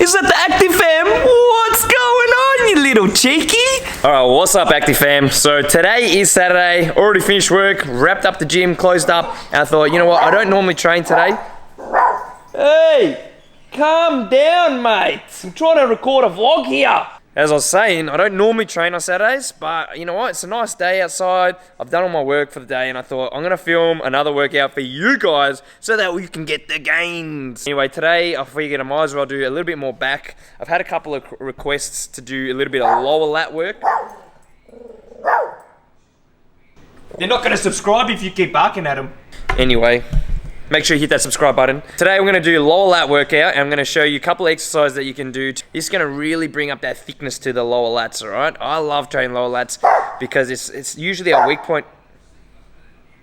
Is that the Active Fam? What's going on, you little cheeky? Alright, what's up, Active Fam? So today is Saturday, already finished work, wrapped up the gym, closed up, and I thought, you know what, I don't normally train today. Hey, calm down, mate. I'm trying to record a vlog here. As I was saying, I don't normally train on Saturdays, but you know what? It's a nice day outside. I've done all my work for the day, and I thought I'm gonna film another workout for you guys so that we can get the gains. Anyway, today I figured I might as well do a little bit more back. I've had a couple of requests to do a little bit of lower lat work. They're not gonna subscribe if you keep barking at them. Anyway, make sure you hit that subscribe button. Today we're gonna do a lower lat workout, and I'm gonna show you a couple of exercises that you can do. This is gonna really bring up that thickness to the lower lats, all right? I love training lower lats because it's usually a weak point.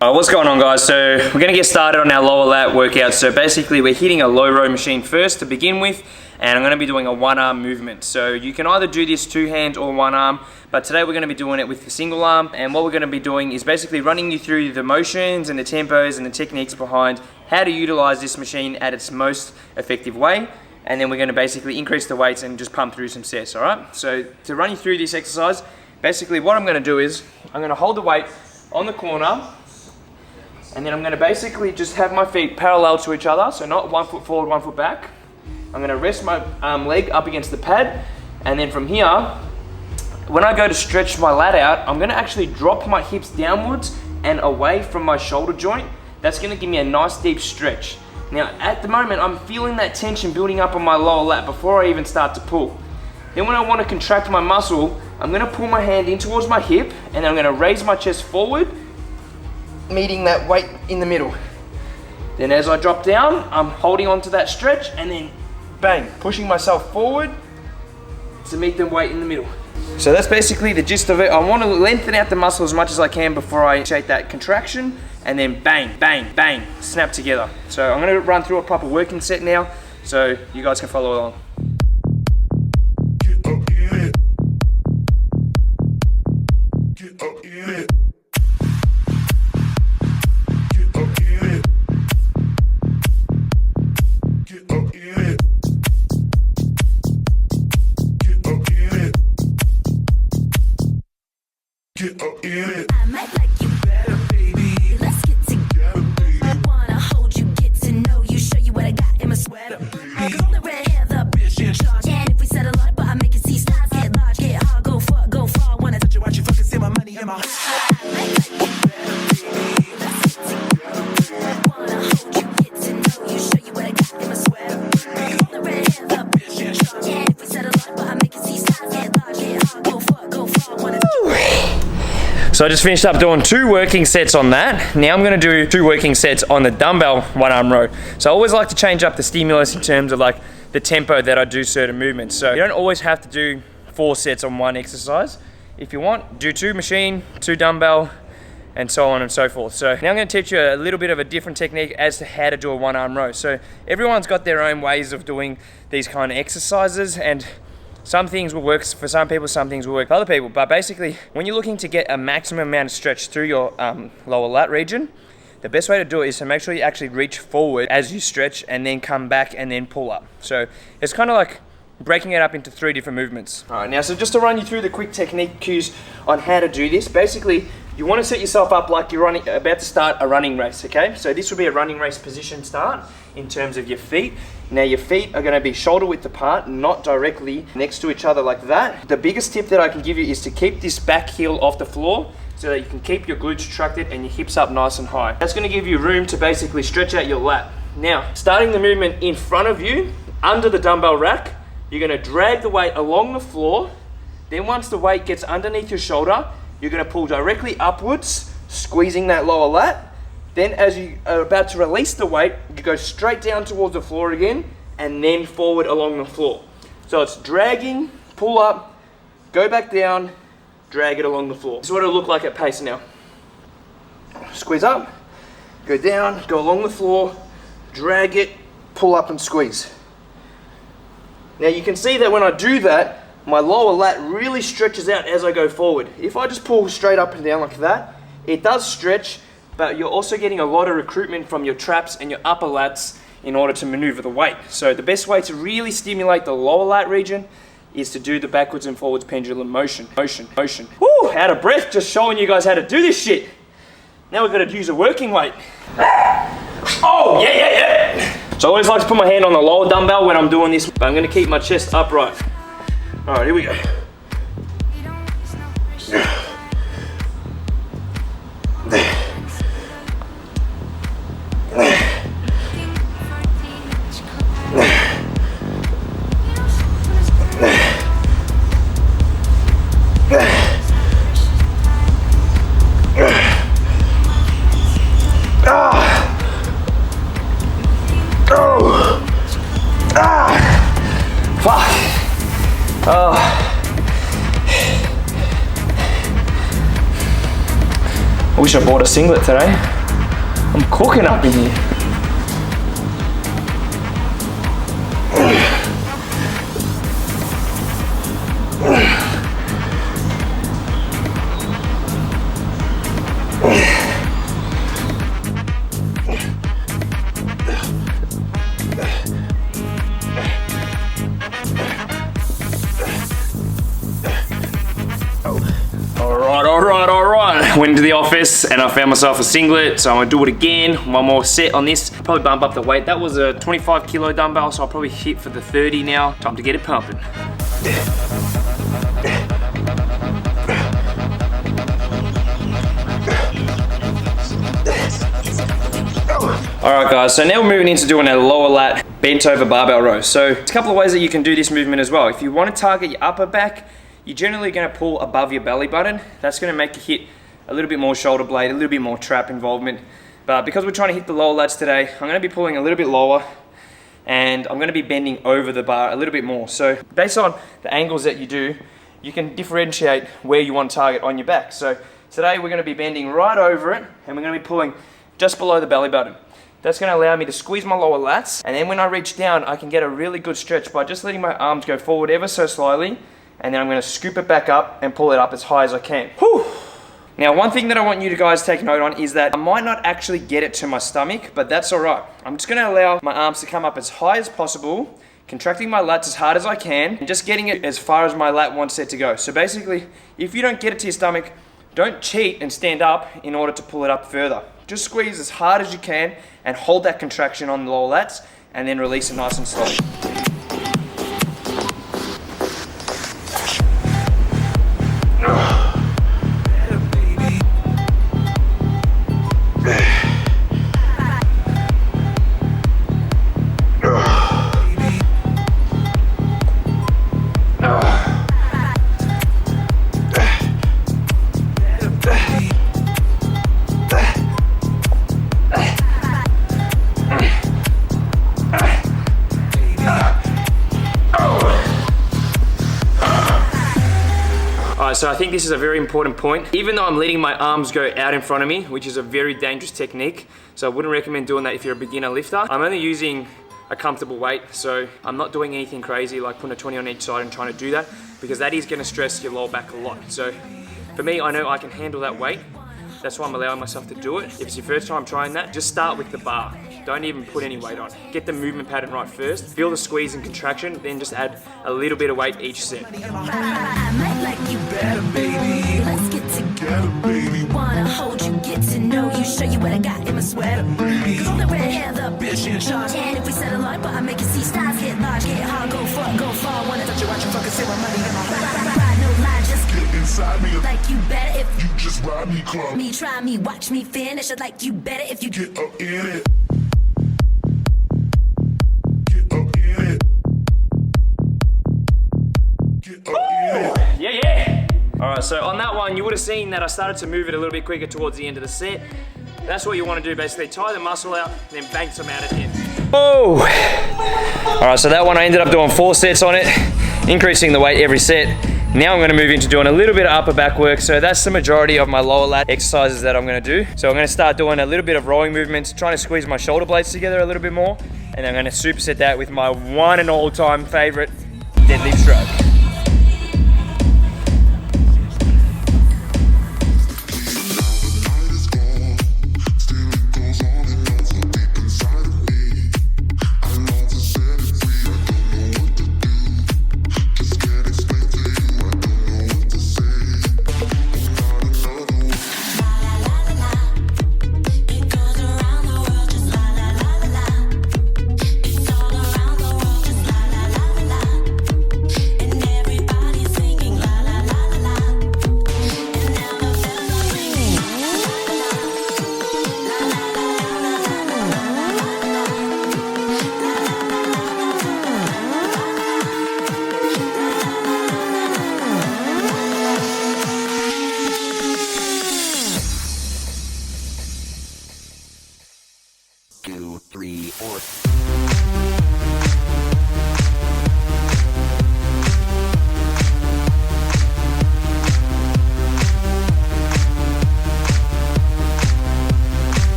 What's going on, guys? So we're gonna get started on our lower lat workout. So basically we're hitting a low row machine first to begin with, and I'm gonna be doing a one arm movement. So you can either do this two hands or one arm, but today we're gonna be doing it with the single arm. And what we're gonna be doing is basically running you through the motions and the tempos and the techniques behind how to utilize this machine at its most effective way. And then we're gonna basically increase the weights and just pump through some sets, all right? So to run you through this exercise, basically what I'm gonna do is, I'm gonna hold the weight on the corner, and then I'm gonna basically just have my feet parallel to each other, so not 1 foot forward, 1 foot back. I'm gonna rest my leg up against the pad, and then from here, when I go to stretch my lat out, I'm gonna actually drop my hips downwards and away from my shoulder joint. That's gonna give me a nice deep stretch. Now, at the moment, I'm feeling that tension building up on my lower lat before I even start to pull. Then when I wanna contract my muscle, I'm gonna pull my hand in towards my hip, and then I'm gonna raise my chest forward, meeting that weight in the middle. Then as I drop down, I'm holding on to that stretch, and then bang, pushing myself forward to meet the weight in the middle. So that's basically the gist of it. I want to lengthen out the muscle as much as I can before I initiate that contraction, and then bang, bang, bang, snap together. So I'm gonna run through a proper working set now, so you guys can follow along. Get up in it. Get up in it. Get up in it. I might like you better, baby. Let's get together, baby. I wanna hold you, get to know you, show you what I got in my sweater. Girl, the red hair, the bitch in charge. And if we settle up, but I make it see stars, get large, get hard, go far. Wanna touch you, watch you fucking see my money in my heart. I might like you better, baby. Let's get together, baby. I wanna hold you, get to know you, show you what I got in my sweater. Girl, the red hair, the bitch in charge. And if we settle up, but I make it see stars, get large, get hard, go far. Wanna touch you. So I just finished up doing 2 working sets on that. Now I'm gonna do 2 working sets on the dumbbell one arm row. So I always like to change up the stimulus in terms of like the tempo that I do certain movements. So you don't always have to do 4 sets on one exercise. If you want, do 2 machine, 2 dumbbell, and so on and so forth. So now I'm gonna teach you a little bit of a different technique as to how to do a one arm row. So everyone's got their own ways of doing these kind of exercises, and some things will work for some people, some things will work for other people. But basically, when you're looking to get a maximum amount of stretch through your lower lat region, the best way to do it is to make sure you actually reach forward as you stretch and then come back and then pull up. So it's kind of like breaking it up into 3 different movements. All right, now, so just to run you through the quick technique cues on how to do this, basically, you want to set yourself up like you're about to start a running race, okay? So this will be a running race position start in terms of your feet. Now your feet are going to be shoulder width apart, not directly next to each other like that. The biggest tip that I can give you is to keep this back heel off the floor so that you can keep your glutes retracted and your hips up nice and high. That's going to give you room to basically stretch out your lat. Now, starting the movement in front of you, under the dumbbell rack, you're going to drag the weight along the floor. Then once the weight gets underneath your shoulder, you're going to pull directly upwards, squeezing that lower lat. Then as you are about to release the weight, you go straight down towards the floor again, and then forward along the floor. So it's dragging, pull up, go back down, drag it along the floor. This is what it'll look like at pace now. Squeeze up, go down, go along the floor, drag it, pull up and squeeze. Now you can see that when I do that, my lower lat really stretches out as I go forward. If I just pull straight up and down like that, it does stretch, but you're also getting a lot of recruitment from your traps and your upper lats in order to maneuver the weight. So the best way to really stimulate the lower lat region is to do the backwards and forwards pendulum motion. Woo, out of breath just showing you guys how to do this shit. Now we've got to use a working weight. Oh, yeah. So I always like to put my hand on the lower dumbbell when I'm doing this, but I'm going to keep my chest upright. All right, here we go. I wish I bought a singlet today. I'm cooking up in here. Went into the office and I found myself a singlet, so I'm gonna do it again. One more set on this, probably bump up the weight. That was a 25 kilo dumbbell, so I'll probably hit for the 30 now. Time to get it pumping. Alright guys, so now we're moving into doing a lower lat bent over barbell row. So there's a couple of ways that you can do this movement as well. If you want to target your upper back, you're generally going to pull above your belly button. That's going to make you hit a little bit more shoulder blade, a little bit more trap involvement. But because we're trying to hit the lower lats today, I'm going to be pulling a little bit lower and I'm going to be bending over the bar a little bit more. So based on the angles that you do, you can differentiate where you want to target on your back. So today we're going to be bending right over it and we're going to be pulling just below the belly button. That's going to allow me to squeeze my lower lats, and then when I reach down I can get a really good stretch by just letting my arms go forward ever so slowly, and then I'm going to scoop it back up and pull it up as high as I can. Whew. Now one thing that I want you to guys take note on is that I might not actually get it to my stomach, but that's alright. I'm just going to allow my arms to come up as high as possible, contracting my lats as hard as I can, and just getting it as far as my lat wants it to go. So basically, if you don't get it to your stomach, don't cheat and stand up in order to pull it up further. Just squeeze as hard as you can and hold that contraction on the lower lats, and then release it nice and slowly. So I think this is a very important point. Even though I'm letting my arms go out in front of me, which is a very dangerous technique, so I wouldn't recommend doing that if you're a beginner lifter. I'm only using a comfortable weight, so I'm not doing anything crazy like putting a 20 on each side and trying to do that, because that is going to stress your lower back a lot. So for me, I know I can handle that weight. That's why I'm allowing myself to do it. If it's your first time trying that, just start with the bar. Don't even put any weight on. Get the movement pattern right first. Feel the squeeze and contraction, then just add a little bit of weight each set. I might like you better, baby. Let's get together, baby. Wanna hold you, get to know you, show you what I got in my sweater, baby. Cause all the red hair, the bitch in charge. And if we settle on, but I make you see stars get large, get hard, go far. Wanna touch you, watch you fucking save my money in my ride, no lie, just get inside me. Like you better if you just ride me close. Me try me, watch me finish. I'd like you better if you get up in it. Get up in it. Get up in it. Yeah. Alright, so on that one, you would have seen that I started to move it a little bit quicker towards the end of the set. That's what you want to do, basically. Tie the muscle out, then bank some out at the end. Oh! Alright, so that one I ended up doing 4 sets on it, increasing the weight every set. Now I'm going to move into doing a little bit of upper back work. So that's the majority of my lower lat exercises that I'm going to do. So I'm going to start doing a little bit of rowing movements, trying to squeeze my shoulder blades together a little bit more. And then I'm going to superset that with my one and all time favorite deadlift shrug.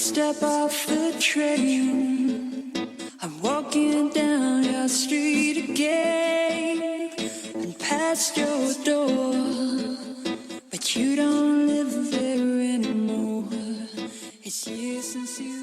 step off the train, I'm walking down your street again and past your door, but you don't live there anymore. It's years since you